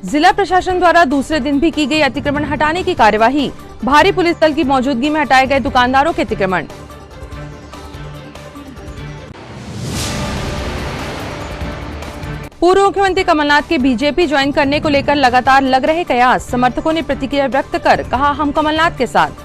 जिला प्रशासन द्वारा दूसरे दिन भी की गई अतिक्रमण हटाने की कार्यवाही। भारी पुलिस दल की मौजूदगी में हटाए गए दुकानदारों के अतिक्रमण। पूर्व मुख्यमंत्री कमलनाथ के बीजेपी ज्वाइन करने को लेकर लगातार लग रहे कयास। समर्थकों ने प्रतिक्रिया व्यक्त कर कहा, हम कमलनाथ के साथ।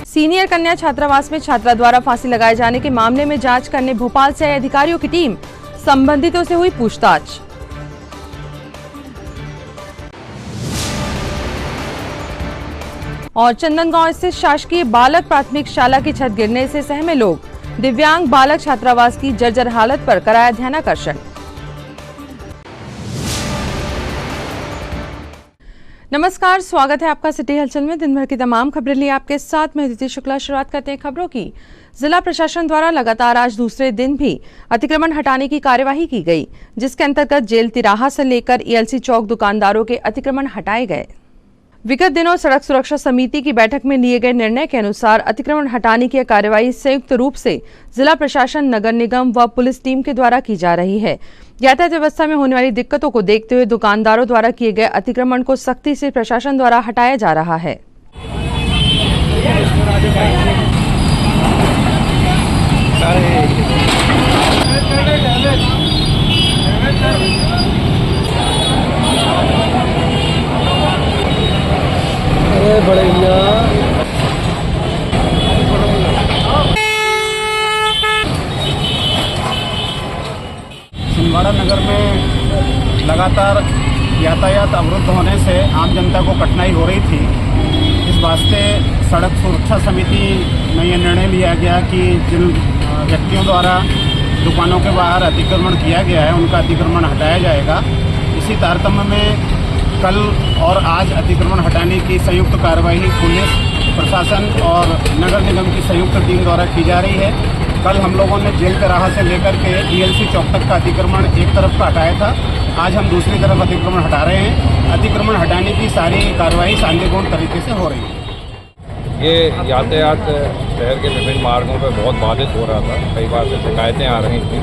सीनियर कन्या छात्रावास में छात्रा द्वारा फांसी लगाए जाने के मामले में जांच करने भोपाल से आए अधिकारियों की टीम। संबंधितों से हुई पूछताछ। और चंदनगांव स्थित शासकीय बालक प्राथमिक शाला की छत गिरने से सहमे लोग। दिव्यांग बालक छात्रावास की जर्जर हालत पर कराया ध्यानाकर्षण। नमस्कार, स्वागत है आपका सिटी हलचल में। दिन भर की तमाम खबरें लिए आपके साथ मैं अदिति शुक्ला। शुरुआत करते हैं खबरों की। जिला प्रशासन द्वारा लगातार आज दूसरे दिन भी अतिक्रमण हटाने की कार्यवाही की गई, जिसके अंतर्गत जेल तिराहा से लेकर ईएलसी चौक दुकानदारों के अतिक्रमण हटाए गए। विगत दिनों सड़क सुरक्षा समिति की बैठक में लिए गए निर्णय के अनुसार अतिक्रमण हटाने की कार्यवाही संयुक्त रूप से जिला प्रशासन, नगर निगम व पुलिस टीम के द्वारा की जा रही है। यातायात व्यवस्था में होने वाली दिक्कतों को देखते हुए दुकानदारों द्वारा किए गए अतिक्रमण को सख्ती से प्रशासन द्वारा हटाया जा रहा है। छिंदवाड़ा नगर में लगातार यातायात अवरुद्ध होने से आम जनता को कठिनाई हो रही थी। इस वास्ते सड़क सुरक्षा समिति में यह निर्णय लिया गया कि जिन व्यक्तियों द्वारा दुकानों के बाहर अतिक्रमण किया गया है उनका अतिक्रमण हटाया जाएगा। इसी तारतम्य में कल और आज अतिक्रमण हटाने की संयुक्त कार्रवाई पुलिस प्रशासन और नगर निगम की संयुक्त टीम द्वारा की जा रही है। कल हम लोगों ने जेल तिराहा से लेकर के ईएलसी चौक तक का अतिक्रमण एक तरफ का हटाया था। आज हम दूसरी तरफ अतिक्रमण हटा रहे हैं। अतिक्रमण हटाने की सारी कार्रवाई शांतिपूर्ण तरीके से हो रही है। ये यातायात शहर के विभिन्न मार्गों पर बहुत बाधित हो रहा था। कई बार से शिकायतें आ रही थी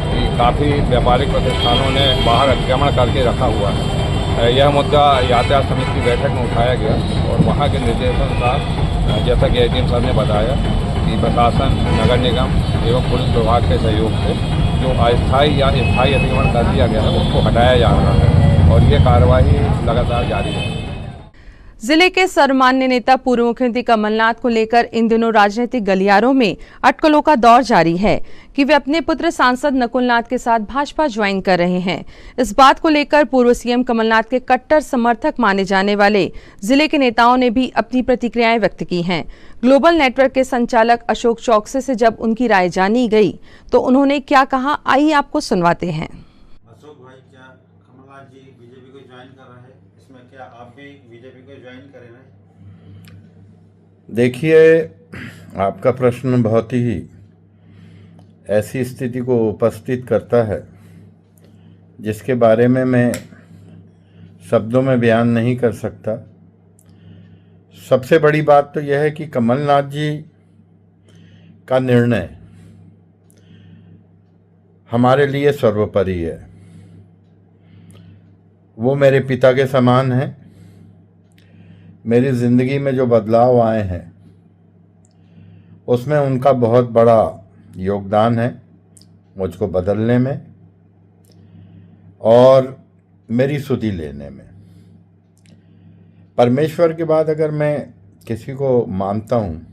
कि काफ़ी व्यापारिक प्रतिष्ठानों ने बाहर अतिक्रमण करके रखा हुआ है। यह मुद्दा यातायात समिति की बैठक में उठाया गया और वहाँ के निर्देशानुसार जैसा कि एडीएम साहब ने बताया कि प्रशासन, नगर निगम एवं पुलिस विभाग के सहयोग से जो अस्थायी या स्थायी अतिक्रमण कर दिया गया है उसको हटाया जा रहा है और ये कार्रवाई लगातार जारी है। जिले के सर्वमान्य नेता पूर्व मुख्यमंत्री कमलनाथ को लेकर इन दिनों राजनीतिक गलियारों में अटकलों का दौर जारी है कि वे अपने पुत्र सांसद नकुलनाथ के साथ भाजपा ज्वाइन कर रहे हैं। इस बात को लेकर पूर्व सीएम कमलनाथ के कट्टर समर्थक माने जाने वाले जिले के नेताओं ने भी अपनी प्रतिक्रियाएं व्यक्त की हैं। ग्लोबल नेटवर्क के संचालक अशोक चौकसे से जब उनकी राय जानी गई तो उन्होंने क्या कहा, आइए आपको सुनवाते हैं। अशोक भाई, क्या कमलनाथ जी बीजेपी को ज्वाइन कर रहे हैं? इसमें क्या आप भी बीजेपी को ज्वाइन करें? देखिए, आपका प्रश्न बहुत ही ऐसी स्थिति को उपस्थित करता है जिसके बारे में मैं शब्दों में बयान नहीं कर सकता। सबसे बड़ी बात तो यह है कि कमलनाथ जी का निर्णय हमारे लिए सर्वोपरि है। वो मेरे पिता के समान हैं। मेरी ज़िंदगी में जो बदलाव आए हैं उसमें उनका बहुत बड़ा योगदान है मुझको बदलने में और मेरी सुधि लेने में। परमेश्वर के बाद अगर मैं किसी को मानता हूँ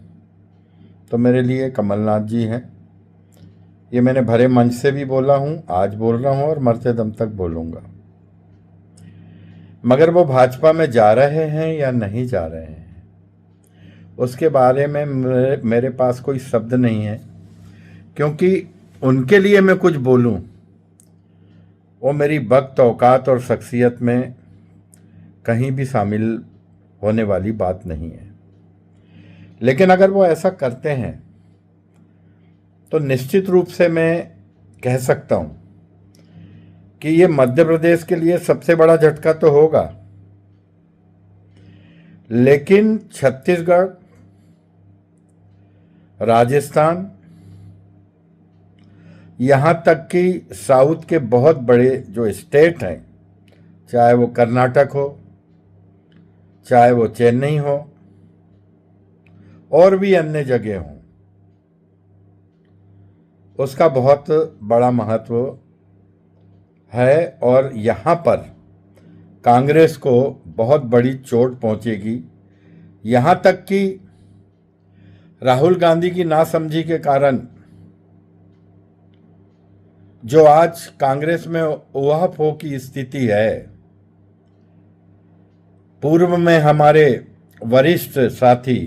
तो मेरे लिए कमलनाथ जी हैं। ये मैंने भरे मंच से भी बोला हूँ, आज बोल रहा हूँ और मरते दम तक बोलूँगा। मगर वो भाजपा में जा रहे हैं या नहीं जा रहे हैं उसके बारे में मेरे पास कोई शब्द नहीं है, क्योंकि उनके लिए मैं कुछ बोलूं वो मेरी वक्त, औकात और शख्सियत में कहीं भी शामिल होने वाली बात नहीं है। लेकिन अगर वो ऐसा करते हैं तो निश्चित रूप से मैं कह सकता हूं कि ये मध्य प्रदेश के लिए सबसे बड़ा झटका तो होगा, लेकिन छत्तीसगढ़, राजस्थान यहाँ तक कि साउथ के बहुत बड़े जो स्टेट हैं, चाहे वो कर्नाटक हो, चाहे वो चेन्नई हो, और भी अन्य जगह हों, उसका बहुत बड़ा महत्व है। और यहाँ पर कांग्रेस को बहुत बड़ी चोट पहुंचेगी। यहाँ तक कि राहुल गांधी की नासमझी के कारण जो आज कांग्रेस में उहापोह की स्थिति है, पूर्व में हमारे वरिष्ठ साथी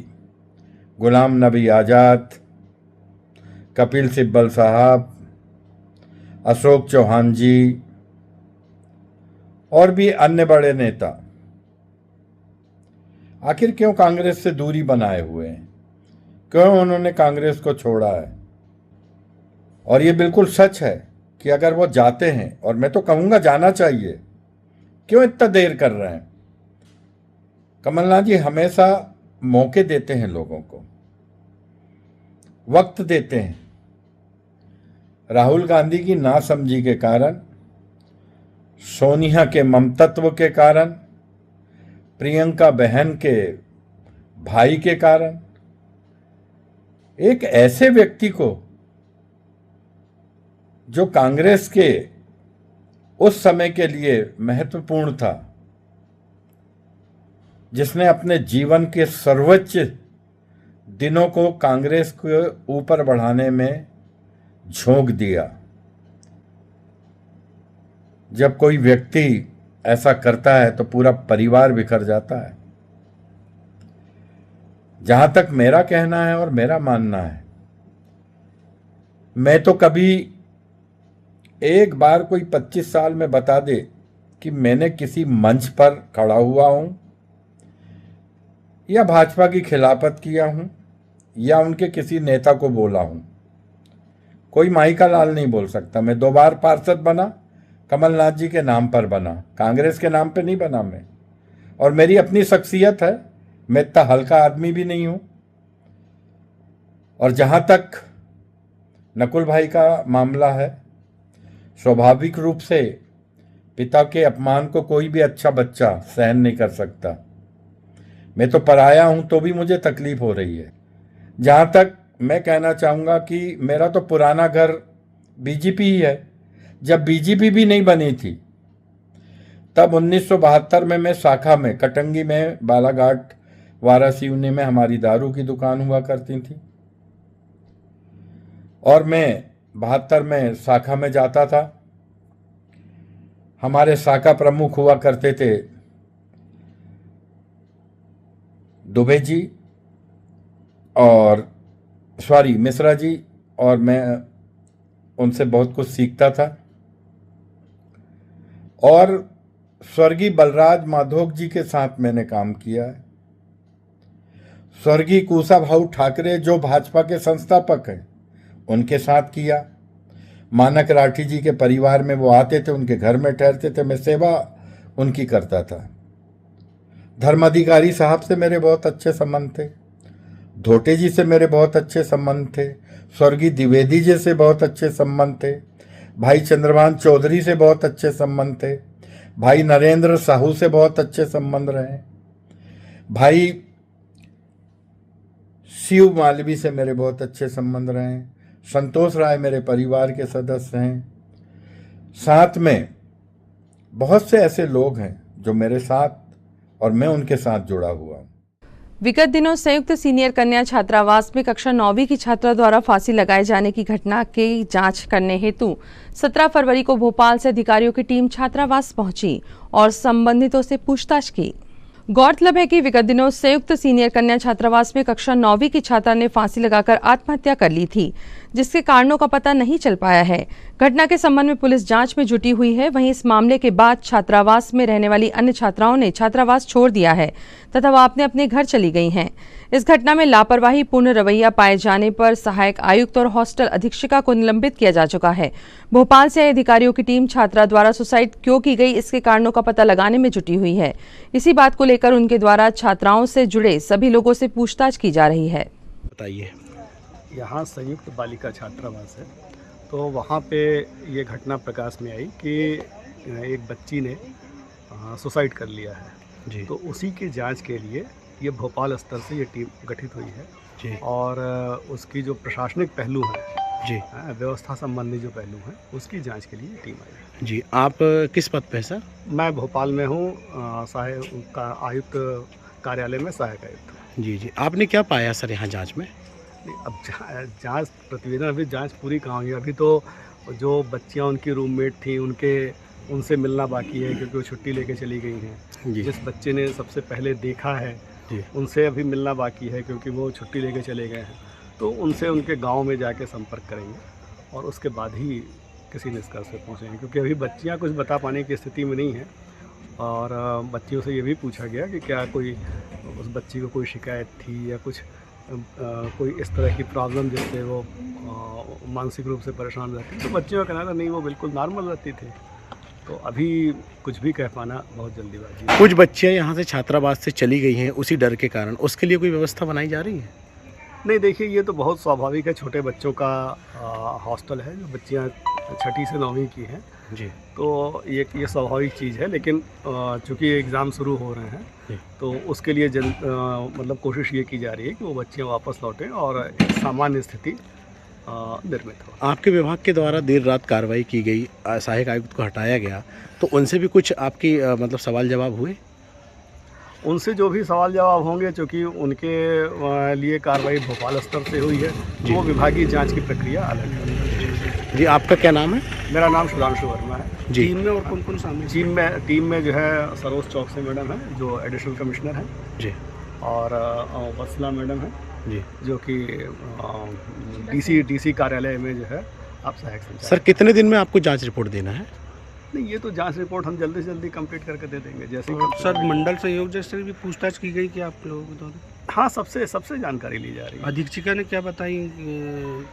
गुलाम नबी आज़ाद, कपिल सिब्बल साहब, अशोक चौहान जी और भी अन्य बड़े नेता आखिर क्यों कांग्रेस से दूरी बनाए हुए हैं, क्यों उन्होंने कांग्रेस को छोड़ा है। और ये बिल्कुल सच है कि अगर वो जाते हैं, और मैं तो कहूँगा जाना चाहिए, क्यों इतना देर कर रहे हैं। कमलनाथ जी हमेशा मौके देते हैं, लोगों को वक्त देते हैं। राहुल गांधी की नासमझी के कारण, सोनिया के ममतत्व के कारण, प्रियंका बहन के भाई के कारण, एक ऐसे व्यक्ति को जो कांग्रेस के उस समय के लिए महत्वपूर्ण था, जिसने अपने जीवन के सर्वोच्च दिनों को कांग्रेस को ऊपर बढ़ाने में झोंक दिया। जब कोई व्यक्ति ऐसा करता है तो पूरा परिवार बिखर जाता है। जहां तक मेरा कहना है और मेरा मानना है, मैं तो कभी एक बार कोई 25 साल में बता दे कि मैंने किसी मंच पर खड़ा हुआ हूं या भाजपा की खिलाफत किया हूं या उनके किसी नेता को बोला हूं, कोई माई का लाल नहीं बोल सकता। मैं 2 बार पार्षद बना, कमलनाथ जी के नाम पर बना, कांग्रेस के नाम पे नहीं बना मैं। और मेरी अपनी शख्सियत है, मैं इतना हल्का आदमी भी नहीं हूं। और जहां तक नकुल भाई का मामला है, स्वाभाविक रूप से पिता के अपमान को कोई भी अच्छा बच्चा सहन नहीं कर सकता। मैं तो पराया हूं तो भी मुझे तकलीफ हो रही है। जहां तक मैं कहना चाहूंगा कि मेरा तो पुराना घर बीजेपी ही है। जब बीजेपी भी नहीं बनी थी, तब 1972 में मैं शाखा में कटंगी में बालाघाट वारासिवनी में हमारी दारू की दुकान हुआ करती थी, और मैं 72 में शाखा में जाता था। हमारे शाखा प्रमुख हुआ करते थे दुबे जी और मिश्रा जी, और मैं उनसे बहुत कुछ सीखता था। और स्वर्गीय बलराज माधोक जी के साथ मैंने काम किया है। स्वर्गीय कुशाभाऊ ठाकरे जो भाजपा के संस्थापक हैं, उनके साथ किया। मानक राठी जी के परिवार में वो आते थे, उनके घर में ठहरते थे, मैं सेवा उनकी करता था। धर्माधिकारी साहब से मेरे बहुत अच्छे संबंध थे, धोटे जी से मेरे बहुत अच्छे संबंध थे, स्वर्गीय द्विवेदी जी से बहुत अच्छे संबंध थे, भाई चंद्रभान चौधरी से बहुत अच्छे संबंध थे, भाई नरेंद्र साहू से बहुत अच्छे संबंध रहे, भाई शिव मालवी से मेरे बहुत अच्छे संबंध रहे, संतोष राय मेरे परिवार के सदस्य हैं। साथ में बहुत से ऐसे लोग हैं जो मेरे साथ और मैं उनके साथ जुड़ा हुआ हूँ। विगत दिनों संयुक्त सीनियर कन्या छात्रावास में कक्षा 9वीं की छात्रा द्वारा फांसी लगाए जाने की घटना की जांच करने हेतु 17 फरवरी को भोपाल से अधिकारियों की टीम छात्रावास पहुंची और संबंधितों से पूछताछ की। गौरतलब है कि विगत दिनों संयुक्त सीनियर कन्या छात्रावास में कक्षा 9वीं की छात्रा ने फांसी लगाकर आत्महत्या कर ली थी, जिसके कारणों का पता नहीं चल पाया है। घटना के संबंध में पुलिस जांच में जुटी हुई है। वहीं इस मामले के बाद छात्रावास में रहने वाली अन्य छात्राओं ने छात्रावास छोड़ दिया है तथा वह अपने अपने घर चली गई हैं। इस घटना में लापरवाही पूर्ण रवैया पाए जाने पर सहायक आयुक्त और हॉस्टल अधीक्षिका को निलंबित किया जा चुका है। भोपाल से आए अधिकारियों की टीम छात्रा द्वारा सुसाइड क्यों की गई, इसके कारणों का पता लगाने में जुटी हुई है। इसी बात को लेकर उनके द्वारा छात्राओं से जुड़े सभी लोगों से पूछताछ की जा रही है। बताइए। यहाँ संयुक्त बालिका छात्रावास है तो वहाँ पे ये घटना प्रकाश में आई कि एक बच्ची ने सुसाइड कर लिया है जी। तो उसी की जांच के लिए ये भोपाल स्तर से ये टीम गठित हुई है जी। और उसकी जो प्रशासनिक पहलू है जी। व्यवस्था संबंधी जो पहलू है उसकी जांच के लिए टीम आई है। जी, आप किस पद पे सर? मैं भोपाल में हूँ, सहायक आयुक्त कार्यालय में सहायक आयुक्त। जी जी, आपने क्या पाया सर यहाँ जांच में? अब जांच प्रतिवेदन, अभी जांच पूरी कहाँ हुई? अभी तो जो बच्चियाँ उनकी रूममेट थी उनसे मिलना बाकी है क्योंकि वो छुट्टी लेके चली गई हैं। जी। जिस बच्चे ने सबसे पहले देखा है जी। उनसे अभी मिलना बाकी है क्योंकि वो छुट्टी लेके चले गए हैं। तो उनसे उनके गांव में जाके संपर्क करेंगे और उसके बाद ही किसी निष्कर्ष पे पहुँचेंगे, क्योंकि अभी बच्चियाँ कुछ बता पाने की स्थिति में नहीं हैं। और बच्चियों से ये भी पूछा गया कि क्या कोई उस बच्ची को कोई शिकायत थी या कुछ कोई इस तरह की प्रॉब्लम जिससे वो मानसिक रूप से परेशान रहती। तो बच्चियों का कहना था नहीं, वो बिल्कुल नॉर्मल रहती थी। तो अभी कुछ भी कह पाना बहुत जल्दीबाजी है। कुछ बच्चियाँ यहाँ से छात्रावास से चली गई हैं उसी डर के कारण, उसके लिए कोई व्यवस्था बनाई जा रही है? नहीं, देखिए ये तो बहुत स्वाभाविक है, छोटे बच्चों का हॉस्टल है, जो बच्चियाँ 6ठी से 9वीं की हैं जी। तो ये स्वाभाविक चीज़ है। लेकिन चूँकि एग्ज़ाम शुरू हो रहे हैं तो उसके लिए मतलब कोशिश ये की जा रही है कि वो बच्चियाँ वापस लौटें और एक सामान्य स्थिति निर्मित हो। आपके विभाग के द्वारा देर रात कार्रवाई की गई, सहायक आयुक्त को हटाया गया, तो उनसे भी कुछ आपकी मतलब सवाल जवाब हुए? उनसे जो भी सवाल जवाब होंगे, चूँकि उनके लिए कार्रवाई भोपाल स्तर से हुई है तो वो विभागीय जांच की प्रक्रिया अलग है। जी, आपका क्या नाम है? मेरा नाम सुधांशु वर्मा है जी। टीम में और कौन कौन शामिल? टीम में जो है सरोज चौकसे मैडम है जो एडिशनल कमिश्नर हैं जी, और वत्सला मैडम है जी, जो कि डीसी कार्यालय में जो है आप सहायक संचालक। सर कितने दिन में आपको जांच रिपोर्ट देना है? नहीं, ये तो जांच रिपोर्ट हम जल्दी से जल्दी कंप्लीट करके दे देंगे जैसे ही। सर मंडल सहयोग जैसे भी पूछताछ की गई कि आप लोगों के द्वारा? हाँ, सबसे जानकारी ली जा रही है। अधीक्षिका ने क्या बताई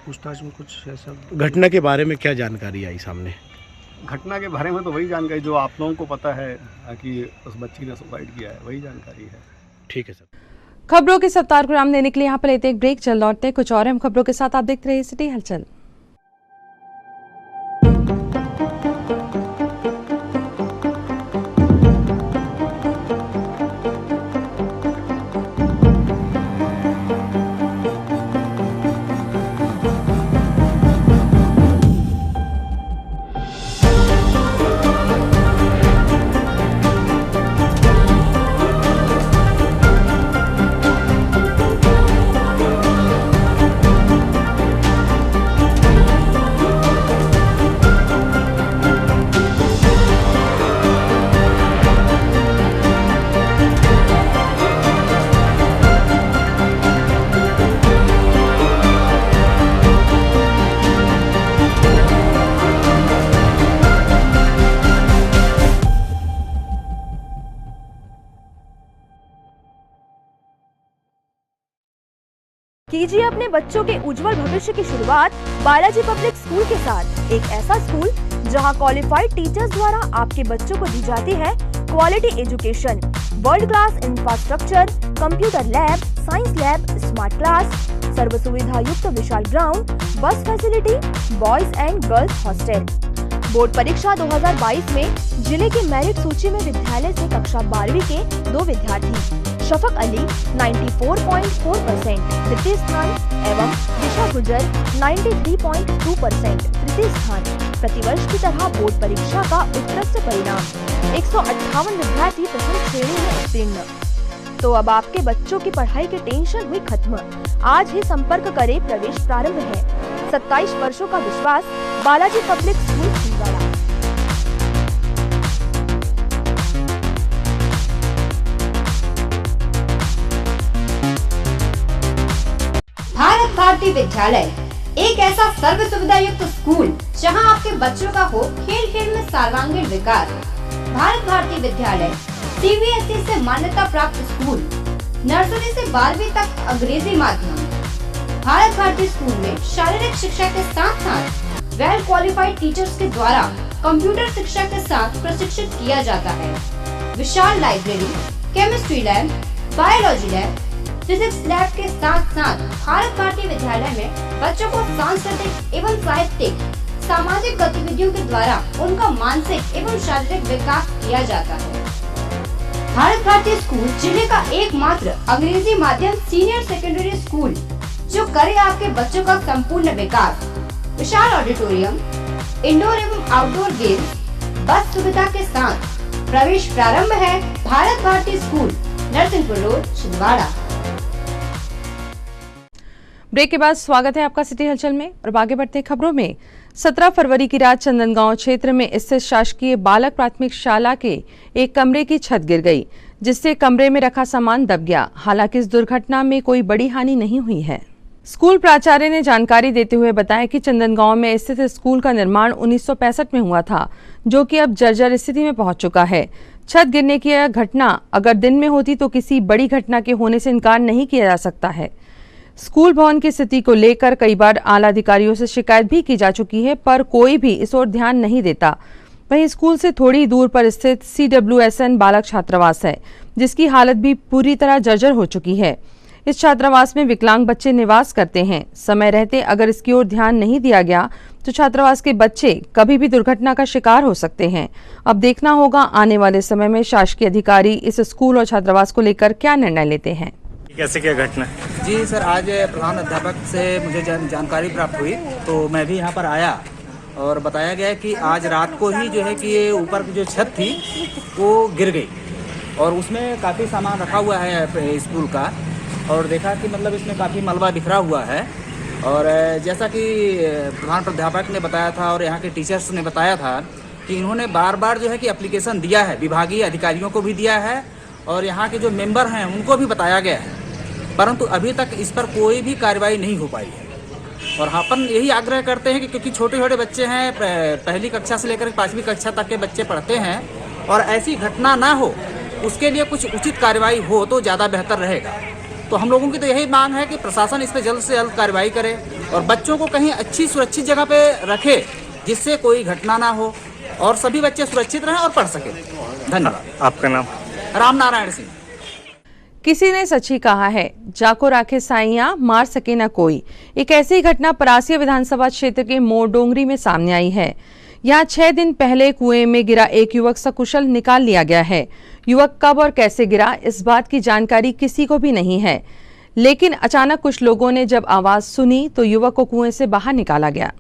पूछताछ में कुछ ऐसा? घटना के बारे में क्या जानकारी आई सामने? घटना के बारे में तो वही जानकारी जो आप लोगों को पता है कि उस बच्ची ने सुसाइड किया है, वही जानकारी है। ठीक है सर। खबरों के सप्ताह को नाम देने के लिए यहाँ पर लेते हैं एक ब्रेक, चल लौटते हैं कुछ और अहम खबरों के साथ। आप देखते रहिए सिटी हलचल। कीजिए अपने बच्चों के उज्जवल भविष्य की शुरुआत बालाजी पब्लिक स्कूल के साथ। एक ऐसा स्कूल जहां क्वालिफाइड टीचर्स द्वारा आपके बच्चों को दी जाती है quality education, world class infrastructure, computer lab, science lab, smart class, सर्व सुविधा युक्त विशाल ground, bus facility, boys and girls hostel. Board परीक्षा 2022 में जिले की मेरिट सूची में विद्यालय से कक्षा 12वीं के 2 विद्यार्थी शफक अली 94.4% तृतीय स्थान एवं दिशा गुजर 93.2% तृतीय स्थान। प्रतिवर्ष की तरह बोर्ड परीक्षा का उत्कृष्ट परिणाम 158 विद्यार्थी प्रथम श्रेणी में उत्तीर्ण। तो अब आपके बच्चों की पढ़ाई की टेंशन हुई खत्म। आज ही संपर्क करें, प्रवेश प्रारंभ है। 27 वर्षों का विश्वास, बालाजी पब्लिक स्कूल छिंदवाड़ा। भारत भारती विद्यालय एक ऐसा सर्व सुविधा युक्त स्कूल जहां आपके बच्चों का हो खेल खेल में सर्वांगीण विकास। भारत भारती विद्यालय CBSE से मान्यता प्राप्त स्कूल, नर्सरी से 12वीं तक अंग्रेजी माध्यम। भारत भारती स्कूल में शारीरिक शिक्षा के साथ साथ वेल क्वालिफाइड टीचर्स के द्वारा कंप्यूटर शिक्षा के साथ प्रशिक्षित किया जाता है। विशाल library, chemistry lab, biology lab, physics lab के साथ साथ भारत भारती विद्यालय में बच्चों को सांस्कृतिक एवं साहित्यिक सामाजिक गतिविधियों के द्वारा उनका मानसिक एवं शारीरिक विकास किया जाता है। भारत भारती स्कूल जिले का एकमात्र अंग्रेजी माध्यम सीनियर सेकेंडरी स्कूल जो करे आपके बच्चों का संपूर्ण विकास। विशाल ऑडिटोरियम, इंडोर एवं आउटडोर गेम्स, बस सुविधा के साथ प्रवेश प्रारंभ है Bharat Bharati school, Narsinghpur road, Chhindwara. Break के बाद स्वागत है आपका सिटी हलचल में और आगे बढ़ते हैं खबरों में। 17 फरवरी की रात चंदनगांव क्षेत्र में स्थित शासकीय बालक प्राथमिक शाला के एक कमरे की छत गिर गई, जिससे कमरे में रखा सामान दब गया। हालांकि इस दुर्घटना में कोई बड़ी हानि नहीं हुई है। स्कूल प्राचार्य ने जानकारी देते हुए बताया कि चंदनगांव में स्थित स्कूल का निर्माण 1965 में हुआ था, जो कि अब जर्जर स्थिति में पहुंच चुका है। छत गिरने की यह घटना अगर दिन में होती तो किसी बड़ी घटना के होने से इनकार नहीं किया जा सकता है। स्कूल भवन की स्थिति को लेकर कई बार आला अधिकारियों से शिकायत भी की जा चुकी है, पर कोई भी इस ओर ध्यान नहीं देता। वहीं स्कूल से थोड़ी दूर पर स्थित CWSN बालक छात्रावास है, जिसकी हालत भी पूरी तरह जर्जर हो चुकी है। इस छात्रावास में विकलांग बच्चे निवास करते हैं। समय रहते अगर इसकी ओर ध्यान नहीं दिया गया तो छात्रावास के बच्चे कभी भी दुर्घटना का शिकार हो सकते हैं। अब देखना होगा आने वाले समय में शासकीय अधिकारी इस स्कूल और छात्रावास को लेकर क्या निर्णय लेते हैं। कैसे क्या घटना? जी सर, आज प्रधान अध्यापक से मुझे जानकारी प्राप्त हुई तो मैं भी यहाँ पर आया और बताया गया कि आज रात को ही जो है कि ये ऊपर की जो छत थी वो गिर गई और उसमें काफ़ी सामान रखा हुआ है स्कूल का, और देखा कि मतलब इसमें काफ़ी मलबा बिखरा हुआ है। और जैसा कि प्रधान प्राध्यापक ने बताया था और यहाँ के टीचर्स ने बताया था कि इन्होंने बार बार जो है कि एप्लीकेशन दिया है, विभागीय अधिकारियों को भी दिया है और यहाँ के जो मेंबर हैं उनको भी बताया गया है, परंतु अभी तक इस पर कोई भी कार्रवाई नहीं हो पाई है। और अपन यही आग्रह करते हैं कि क्योंकि छोटे छोटे बच्चे हैं, पहली कक्षा से लेकर 5वीं कक्षा तक के बच्चे पढ़ते हैं और ऐसी घटना ना हो उसके लिए कुछ उचित कार्रवाई हो तो ज़्यादा बेहतर रहेगा। तो हम लोगों की तो यही मांग है कि प्रशासन इस पर जल्द से जल्द कार्रवाई करे और बच्चों को कहीं अच्छी सुरक्षित जगह पे रखे जिससे कोई घटना ना हो और सभी बच्चे सुरक्षित रहें और पढ़ सकें। धन्यवाद। आपका नाम? राम नारायण सिंह। किसी ने सच ही कहा है, जाको राखे साइयां मार सके ना कोई। एक ऐसी ही घटना परासिया विधानसभा क्षेत्र के मोरडोंगरी में सामने आई है। यहाँ 6 दिन पहले कुएं में गिरा एक युवक सकुशल निकाल लिया गया है। युवक कब और कैसे गिरा इस बात की जानकारी किसी को भी नहीं है, लेकिन अचानक कुछ लोगों ने जब आवाज सुनी तो युवक को कुएं से बाहर निकाला गया।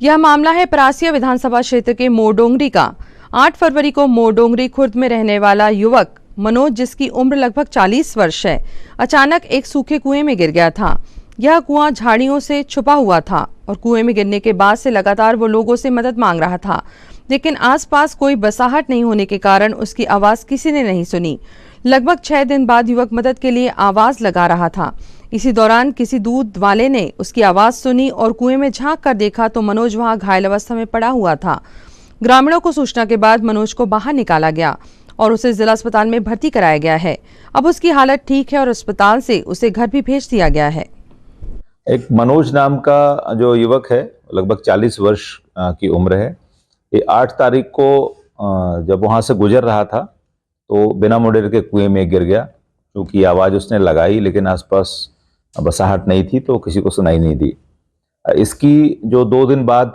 यह मामला है परासिया विधानसभा क्षेत्र के मोरडोंगरी का। 8 फरवरी को मोरडोंगरी खुर्द में रहने वाला युवक मनोज, जिसकी उम्र लगभग 40 वर्ष है, अचानक एक सूखे कुएं में गिर गया था। यह कुआं झाड़ियों से छुपा हुआ था और कुएं में गिरने के बाद से लगातार वो लोगों से मदद मांग रहा था, लेकिन आसपास कोई बसाहट नहीं होने के कारण उसकी आवाज किसी ने नहीं सुनी। लगभग 6 दिन बाद युवक मदद के लिए आवाज लगा रहा था। इसी दौरान किसी दूध वाले ने उसकी आवाज सुनी और कुएं में झांक कर देखा तो मनोज वहां घायल अवस्था में पड़ा हुआ था। ग्रामीणों को सूचना के बाद मनोज को बाहर निकाला गया और उसे जिला अस्पताल में भर्ती कराया गया है। अब उसकी हालत ठीक है और अस्पताल से उसे घर भी भेज दिया गया है। एक मनोज नाम का जो युवक है, लगभग 40 वर्ष की उम्र है, ये 8 तारीख को जब वहाँ से गुजर रहा था तो बिना मुडेर के कुएं में गिर गया। क्योंकि आवाज़ उसने लगाई लेकिन आसपास बसाहट नहीं थी तो किसी को सुनाई नहीं दी। इसकी जो 2 दिन बाद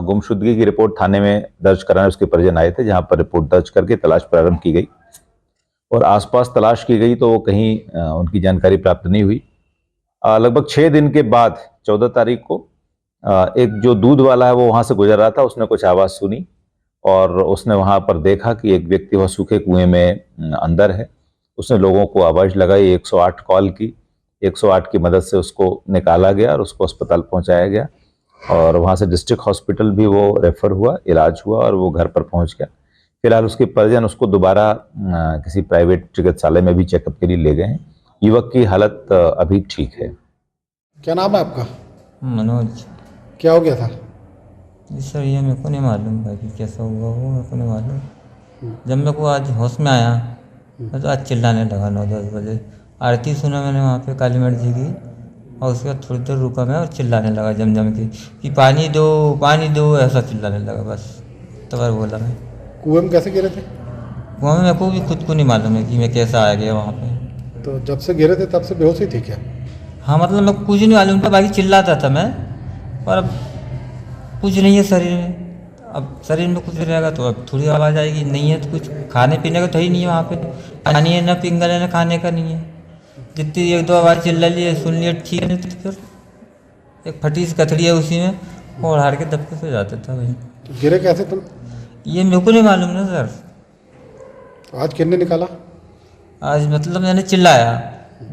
गुमशुदगी की रिपोर्ट थाने में दर्ज कराने उसके परिजन आए थे, जहाँ पर रिपोर्ट दर्ज करके तलाश प्रारंभ की गई और आसपास तलाश की गई तो कहीं उनकी जानकारी प्राप्त नहीं हुई। लगभग 6 दिन के बाद 14 तारीख को एक जो दूध वाला है वो वहाँ से गुजर रहा था, उसने कुछ आवाज़ सुनी और उसने वहाँ पर देखा कि एक व्यक्ति वह सूखे कुएं में अंदर है। उसने लोगों को आवाज़ लगाई, 108 कॉल की, 108 की मदद से उसको निकाला गया और उसको अस्पताल पहुँचाया गया और वहाँ से डिस्ट्रिक्ट हॉस्पिटल भी वो रेफर हुआ, इलाज हुआ और वो घर पर पहुँच गया। फिलहाल उसके परिजन उसको दोबारा किसी प्राइवेट चिकित्सालय में भी चेकअप के लिए ले गए हैं। युवक की हालत अभी ठीक है। क्या नाम है आपका? मनोज। क्या हो गया था? जी सर, ये मेरे को नहीं मालूम भाई कि कैसा हुआ वो मेरे को नहीं मालूम। जब मेरे को आज होश में आया मैं तो आज चिल्लाने लगा 9-10 बजे। आरती सुना मैंने वहाँ पे काली मर्द जी की और उसके बाद थोड़ी देर रुका मैं और चिल्लाने लगा जम के कि पानी दो, ऐसा चिल्लाने लगा। बस तब बोला मैं। कुएं में कैसे गिरे थे? कुएं में मेरे को भी खुद को नहीं मालूम है कि मैं कैसा आ गया वहाँ पे। तो जब से गिरे थे तब से बेहोश ही थी क्या? हाँ, मतलब मैं कुछ नहीं मालूम था, बाकी चिल्लाता था मैं। और अब कुछ नहीं है शरीर में। अब शरीर में कुछ रहेगा तो अब थोड़ी आवाज़ आएगी, नहीं है तो कुछ खाने पीने का तो ही नहीं है वहाँ पे, पानी है ना पिंगल है ना खाने का नहीं है। जितनी एक दो आवाज़ चिल्ला लिए सुन लिए ठीक है, नहीं तो फिर एक फटी सी कथड़ी है उसी में और हार के दबके सो जाता था वहीं। तो गिरे कैसे तुम? ये मेरे को नहीं मालूम ना सर। आज किसने निकाला? आज मतलब मैंने चिल्लाया,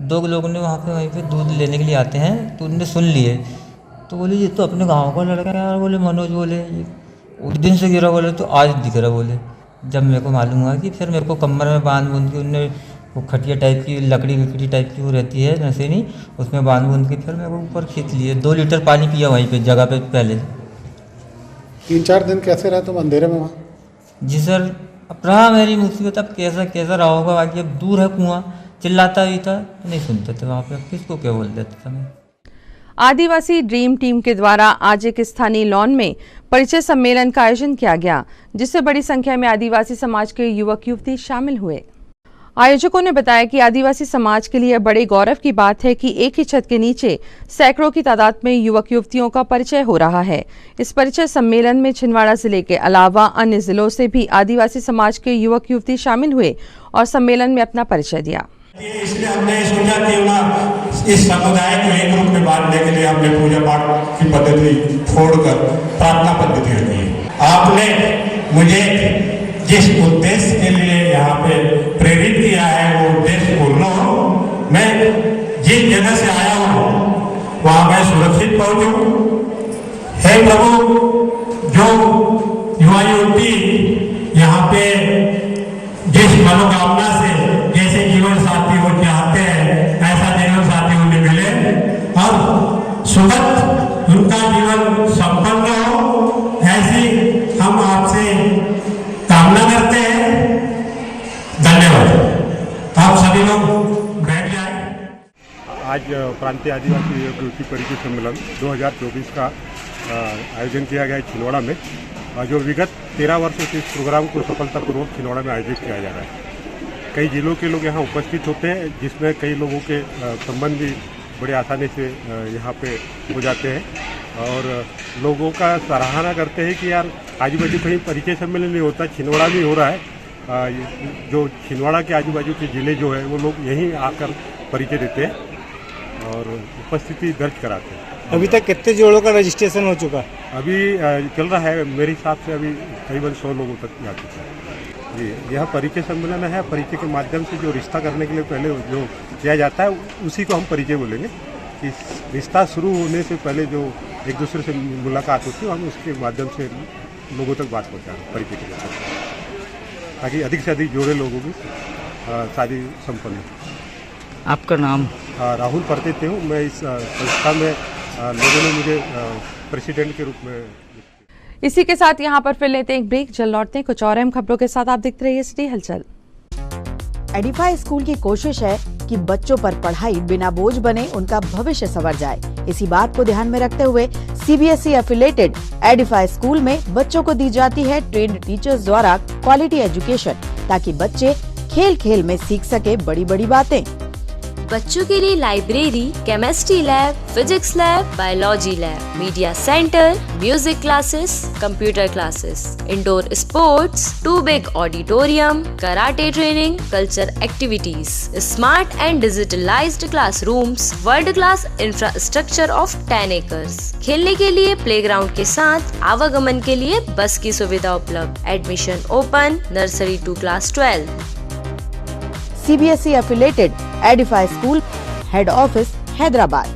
2 लोगों ने वहाँ पे वहीं पे दूध लेने के लिए आते हैं तो उनने सुन लिए, तो बोले ये तो अपने गांव का लड़का है यार, बोले मनोज, बोले उस दिन से गिरा, बोले तो आज दिख रहा, बोले। जब मेरे को मालूम हुआ कि फिर मेरे को कमर में बांध के उनने वो खटिया टाइप की लकड़ी टाइप की वो रहती है नसेनी, उसमें बांध के फिर मेरे को ऊपर खींच लिए। 2 लीटर पानी पिया वहीं पे जगह पे पहले। 3-4 दिन कैसे रहे तुम अंधेरे में वहाँ? जी सर, अब रहा मेरी मुसीबत, अब कैसा रहा होगा। बाकी अब दूर है कुआं, चिल्लाता भी था नहीं सुनते थे वहाँ पे, किसको क्या बोल देते थे मैं। आदिवासी ड्रीम टीम के द्वारा आज एक स्थानीय लॉन में परिचय सम्मेलन का आयोजन किया गया, जिसमें बड़ी संख्या में आदिवासी समाज के युवक युवती शामिल हुए। आयोजकों ने बताया कि आदिवासी समाज के लिए बड़े गौरव की बात है कि एक ही छत के नीचे सैकड़ों की तादाद में युवक युवतियों का परिचय हो रहा है। इस परिचय सम्मेलन में छिंदवाड़ा जिले के अलावा अन्य जिलों से भी आदिवासी समाज के युवक युवती शामिल हुए और सम्मेलन में अपना परिचय दिया। इसलिए हमने सोचा कि ना इस समुदाय को एक रूप में बांधने के लिए हमने पूजा पाठ की पद्धति छोड़कर प्रार्थना पद्धति रखी है। आपने मुझे जिस उद्देश्य के लिए यहाँ पे प्रेरित किया है वो उद्देश्य पूर्ण हो, मैं जिस जगह से आया हूँ वहाँ मैं सुरक्षित पहुँचूँ। हे प्रभु, जो युवा युवती यहाँ पे जिस मनोकामना से जैसे जीवन साथी वो चाहते हैं ऐसा जीवन साथी उन्हें मिले और सुखद उनका जीवन संपन्न हो, ऐसी हम आपसे कामना करते हैं। धन्यवाद। आप सभी लोग बैठ जाए। आज प्रांतीय आदिवासी युवती परिचय सम्मेलन 2024 का आयोजन किया गया है छिंदवाड़ा में, जो विगत 13 वर्षों से इस प्रोग्राम को सफलतापूर्वक छिंदवाड़ा में आयोजित किया जा रहा है। कई जिलों के लोग यहाँ उपस्थित होते हैं, जिसमें कई लोगों के संबंध भी बड़े आसानी से यहाँ पे हो जाते हैं और लोगों का सराहना करते हैं कि यार आजू बाजू कहीं परिचय सम्मेलन नहीं होता, छिंदवाड़ा में हो रहा है। जो छिंदवाड़ा के आजू बाजू के ज़िले जो है वो लोग यहीं आकर परिचय देते हैं और उपस्थिति दर्ज कराते हैं। अभी तक कितने जोड़ों का रजिस्ट्रेशन हो चुका है? अभी चल रहा है, मेरे हिसाब से अभी करीबन 100 लोगों तक जा चुका है जी। यह परिचय सम्मेलन है, परिचय के माध्यम से जो रिश्ता करने के लिए पहले जो किया जाता है उसी को हम परिचय बोलेंगे। कि रिश्ता शुरू होने से पहले जो एक दूसरे से मुलाकात होती है हम उसके माध्यम से लोगों तक बात पहुँचाएं परिचय के लिए, ताकि अधिक से अधिक जोड़े लोगों की शादी संपन्न हो। आपका नाम? राहुल प्रतीत हूँ मैं। इस संस्था में लोगों ने मुझे प्रेसिडेंट के रूप में। इसी के साथ यहाँ पर फिर लेते हैं एक ब्रेक, जल्द लौटते हैं कुछ और अहम खबरों के साथ। आप देखते रहिए सिटी हलचल। एडिफाई स्कूल की कोशिश है कि बच्चों पर पढ़ाई बिना बोझ बने उनका भविष्य संवर जाए। इसी बात को ध्यान में रखते हुए CBSE एफिलेटेड एडिफाई स्कूल में बच्चों को दी जाती है ट्रेन्ड टीचर्स द्वारा क्वालिटी एजुकेशन, ताकि बच्चे खेल खेल में सीख सके बड़ी बड़ी बातें। बच्चों के लिए library, chemistry lab, physics lab, biology lab, media centre, music classes, computer classes, indoor sports, 2 big auditorium, karate training, culture activities, smart and digitalised classrooms, world class infrastructure of 10 acres. खेलने के लिए प्लेग्राउंड के साथ आवागमन के लिए बस की सुविधा उपलब्ध। Admission open nursery to class 12। CBSE affiliated Edify school, head office Hyderabad.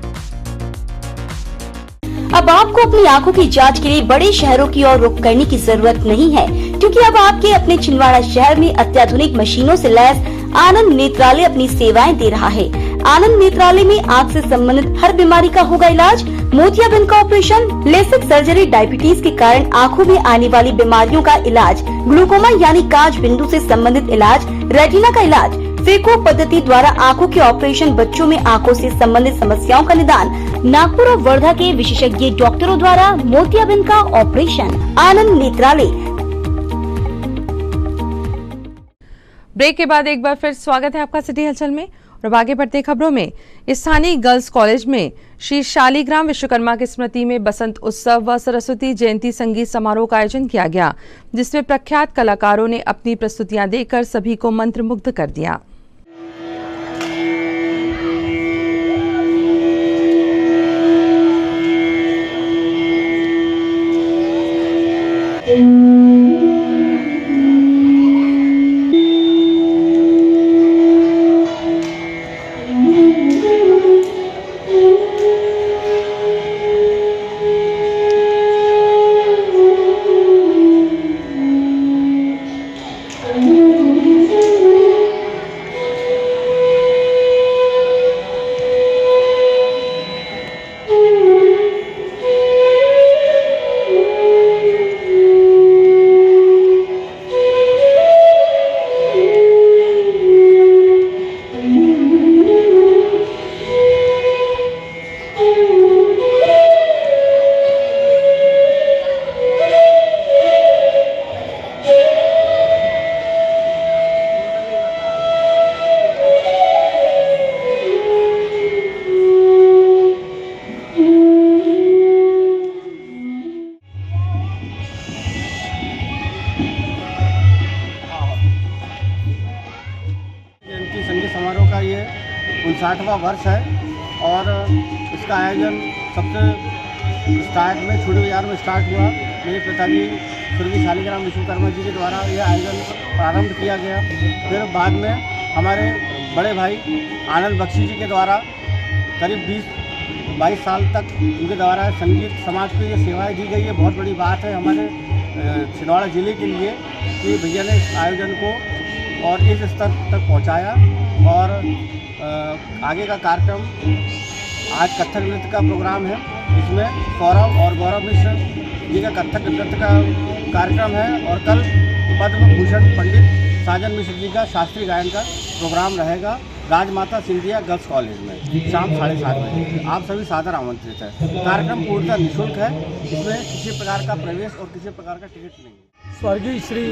अब आपको अपनी आंखों की जांच के लिए बड़े शहरों की ओर रुख करने की जरूरत नहीं है, क्योंकि अब आपके अपने छिंदवाड़ा शहर में अत्याधुनिक मशीनों से लैस आनंद नेत्रालय अपनी सेवाएं दे रहा है। आनंद नेत्रालय में आँख से संबंधित हर बीमारी का होगा इलाज। मोतियाबिंद का ऑपरेशन, लेसिक सर्जरी, डायबिटीज के कारण आँखों में आने वाली बीमारियों का इलाज, ग्लूकोमा यानी कांच बिंदु से संबंधित इलाज, रेटिना का इलाज, फेको पद्धति द्वारा आँखों के ऑपरेशन, बच्चों में आँखों से संबंधित समस्याओं का निदान, नागपुर और वर्धा के विशेषज्ञ डॉक्टरों द्वारा मोतियाबिंद का ऑपरेशन। आनंद नेत्रालय। ब्रेक के बाद एक बार फिर स्वागत है आपका सिटी हलचल में। और अब आगे बढ़ते खबरों में, स्थानीय गर्ल्स कॉलेज में श्री शालिग्राम विश्वकर्मा की स्मृति में बसंत उत्सव व सरस्वती जयंती संगीत समारोह का आयोजन किया गया, जिसमें प्रख्यात कलाकारों ने अपनी प्रस्तुतियां देकर सभी को मंत्रमुग्ध कर दिया। संगीत समारोह का ये 59वां वर्ष है और इसका आयोजन सबसे स्टार्ट में छोटे बाजार में स्टार्ट हुआ। मेरे पिताजी स्वर्गीय शालिग्राम विश्वकर्मा जी के द्वारा यह आयोजन प्रारंभ किया गया। फिर बाद में हमारे बड़े भाई आनंद बख्शी जी के द्वारा करीब 20-22 साल तक उनके द्वारा संगीत समाज को ये सेवाएँ दी गई है। बहुत बड़ी बात है हमारे छिंदवाड़ा जिले के लिए कि भैया ने इस आयोजन को और इस स्तर तक पहुंचाया। और आगे का कार्यक्रम आज कथक नृत्य का प्रोग्राम है, इसमें सौरभ और गौरव मिश्र जी का कथक नृत्य का कार्यक्रम है और कल पद्म भूषण पंडित साजन मिश्र जी का शास्त्रीय गायन का प्रोग्राम रहेगा राजमाता सिंधिया गर्ल्स कॉलेज में शाम 7:30 बजे। आप सभी सादर आमंत्रित है। कार्यक्रम पूर्णतः निःशुल्क है, इसमें किसी प्रकार का प्रवेश और किसी प्रकार का टिकट नहीं है। स्वर्गीय श्री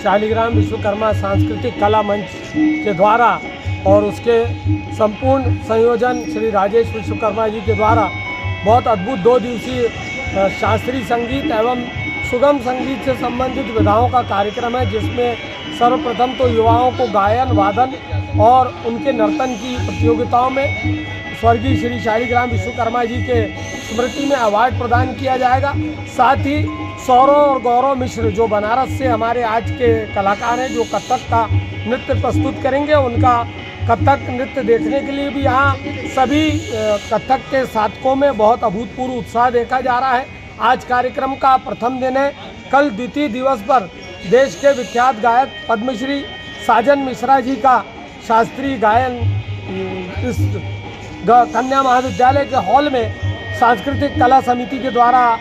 शालिग्राम विश्वकर्मा सांस्कृतिक कला मंच के द्वारा और उसके संपूर्ण संयोजन श्री राजेश विश्वकर्मा जी के द्वारा बहुत अद्भुत 2 दिवसीय शास्त्रीय संगीत एवं सुगम संगीत से संबंधित विधाओं का कार्यक्रम है, जिसमें सर्वप्रथम तो युवाओं को गायन वादन और उनके नर्तन की प्रतियोगिताओं में स्वर्गीय श्री शालिग्राम विश्वकर्मा जी के स्मृति में अवार्ड प्रदान किया जाएगा। साथ ही सौरव और गौरव मिश्र जो बनारस से हमारे आज के कलाकार हैं, जो कथक का नृत्य प्रस्तुत करेंगे, उनका कथक नृत्य देखने के लिए भी यहाँ सभी कथक के साधकों में बहुत अभूतपूर्व उत्साह देखा जा रहा है। आज कार्यक्रम का प्रथम दिन है। कल द्वितीय दिवस पर देश के विख्यात गायक पद्मश्री साजन मिश्रा जी का शास्त्रीय गायन इस कन्या महाविद्यालय के हॉल में सांस्कृतिक कला समिति के द्वारा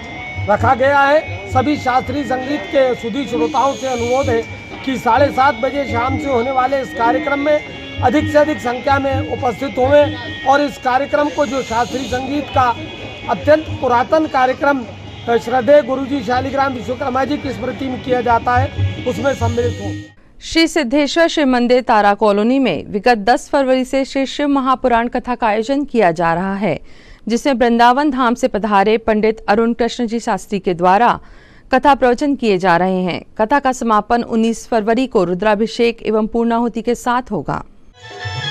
रखा गया है। सभी शास्त्रीय संगीत के सुधी श्रोताओं से अनुरोध है कि 7:30 बजे शाम से होने वाले इस कार्यक्रम में अधिक से अधिक संख्या में उपस्थित हों और इस कार्यक्रम को, जो शास्त्रीय संगीत का अत्यंत पुरातन कार्यक्रम श्रद्धेय गुरुजी शालिग्राम विश्वकर्मा जी की स्मृति में किया जाता है, उसमें सम्मिलित हो। श्री सिद्धेश्वर शिव मंदिर तारा कॉलोनी में विगत 10 फरवरी से श्री शिव महापुराण कथा का आयोजन किया जा रहा है, जिसमें वृंदावन धाम से पधारे पंडित अरुण कृष्ण जी शास्त्री के द्वारा कथा प्रवचन किए जा रहे हैं। कथा का समापन 19 फरवरी को रुद्राभिषेक एवं पूर्णाहुति के साथ होगा। Yeah.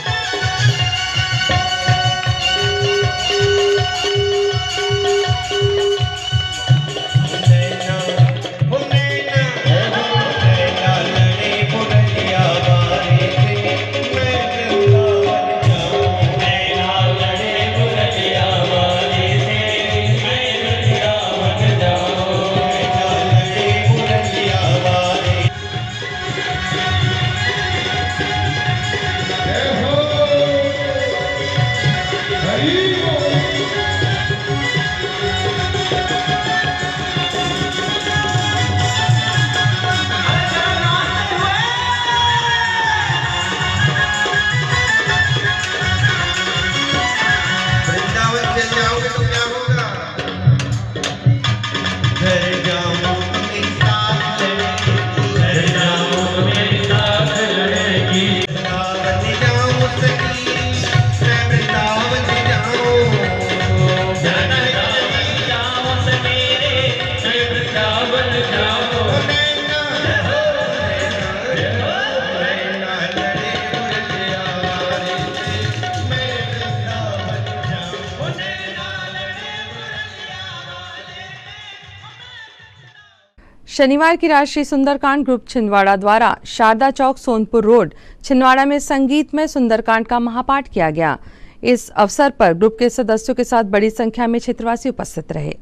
शनिवार की रात श्री सुंदरकांड ग्रुप छिंदवाड़ा द्वारा शारदा चौक सोनपुर रोड छिंदवाड़ा में संगीतमय सुंदरकांड का महापाठ किया गया। इस अवसर पर ग्रुप के सदस्यों के साथ बड़ी संख्या में क्षेत्रवासी उपस्थित रहे।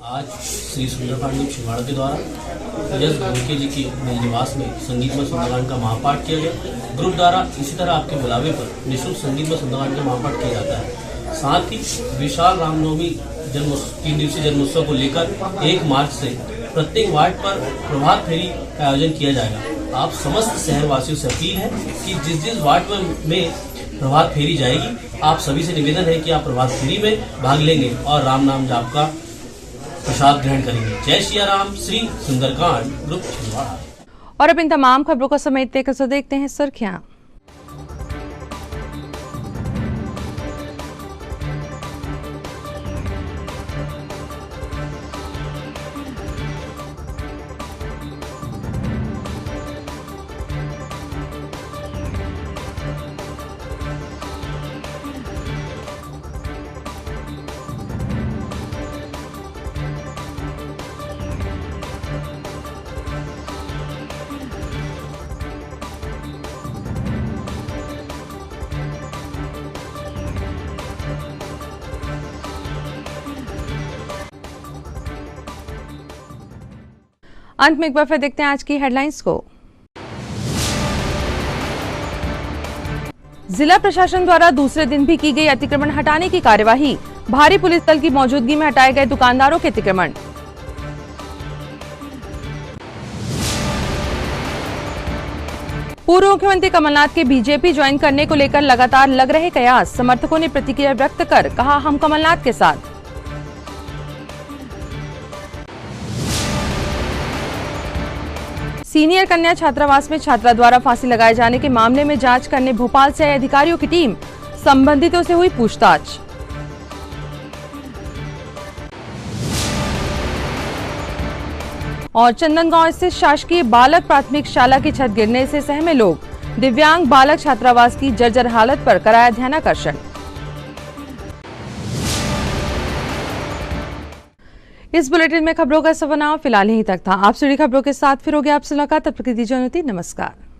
आज श्री सुंदरकांड ग्रुप छिंदवाड़ा के द्वारा यश भोके जी के निवास में संगीतमय सुंदरकांड का महापाठ किया गया। ग्रुप द्वारा इसी तरह आपके बुलावे पर निःशुल्क संगीतमय सुंदरकांड का महापाठ किया जाता है। साथ ही विशाल रामनवमी 3 दिवसीय जन्मोत्सव को लेकर 1 मार्च से प्रत्येक वार्ड पर प्रभात फेरी का आयोजन किया जाएगा। आप समस्त शहरवासियों से अपील है कि जिस वार्ड में प्रभात फेरी जाएगी, आप सभी से निवेदन है कि आप प्रभात फेरी में भाग लेंगे और राम नाम जाप का प्रसाद ग्रहण करेंगे। जय श्री राम, श्री सुंदरकांड ग्रुप छिंदवाड़ा। और अब इन तमाम खबरों को समेटते कर देखते हैं सुर्खियां। अंत में एक बार फिर देखते हैं आज की हेडलाइंस को। जिला प्रशासन द्वारा दूसरे दिन भी की गई अतिक्रमण हटाने की कार्यवाही। भारी पुलिस दल की मौजूदगी में हटाए गए दुकानदारों के अतिक्रमण। पूर्व मुख्यमंत्री कमलनाथ के बीजेपी ज्वाइन करने को लेकर लगातार लग रहे कयास। समर्थकों ने प्रतिक्रिया व्यक्त कर कहा, हम कमलनाथ के साथ। सीनियर कन्या छात्रावास में छात्रा द्वारा फांसी लगाए जाने के मामले में जांच करने भोपाल से आई अधिकारियों की टीम। संबंधितों से हुई पूछताछ। और चंदनगांव स्थित शासकीय बालक प्राथमिक शाला की छत गिरने से सहमे लोग। दिव्यांग बालक छात्रावास की जर्जर हालत पर कराया ध्यानाकर्षण। इस बुलेटिन में खबरों का सफरनामा फिलहाल यहीं तक था। आप जुड़ी खबरों के साथ फिर होगी आपसे मुलाकात। तब तक दीजिए अनुमति। नमस्कार।